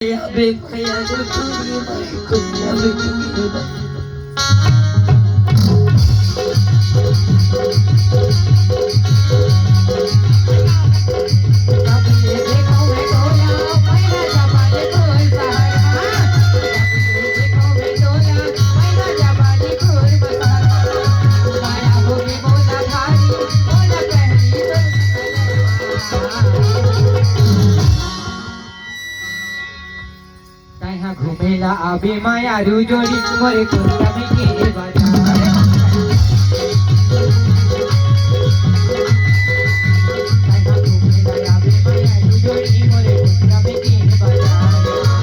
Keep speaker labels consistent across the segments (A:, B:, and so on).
A: Abe kaya nuturi mai kunya begitu. घूमेला आबे माया रुजोड़ी मोरे कुंडा में के बाजार घूमेला आबे माया रुजोड़ी मोरे कुंडा में के बाजार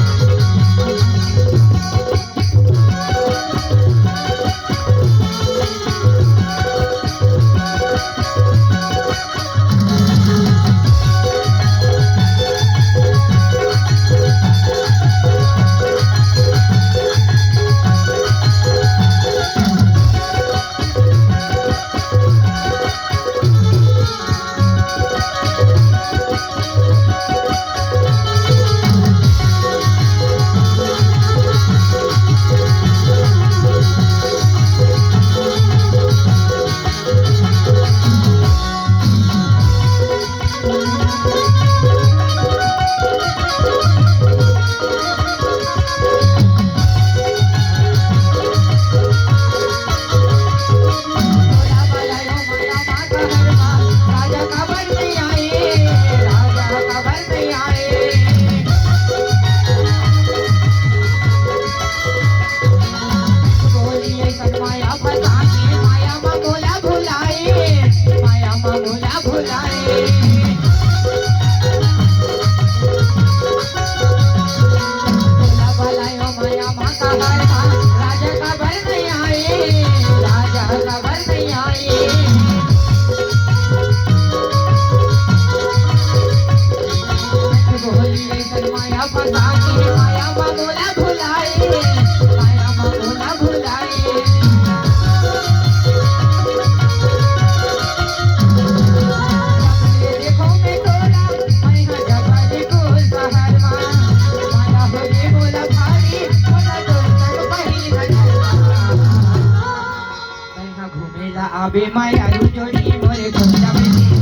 A: आबे माया रुजोड़ी मोरे कुंडा में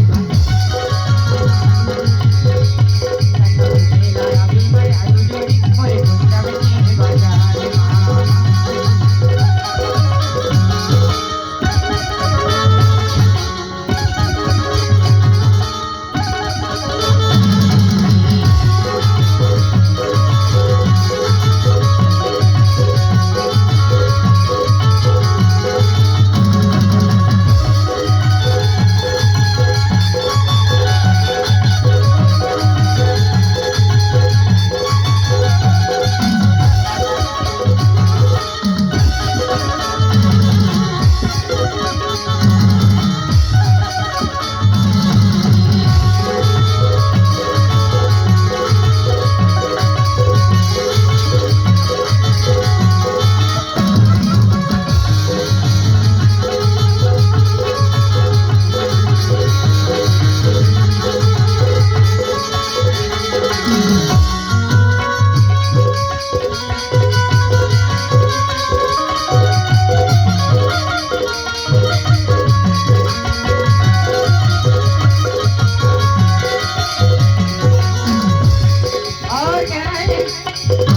A: आबे माया रुजोड़ी मोरे कुंडा में बाजार और कह रहा है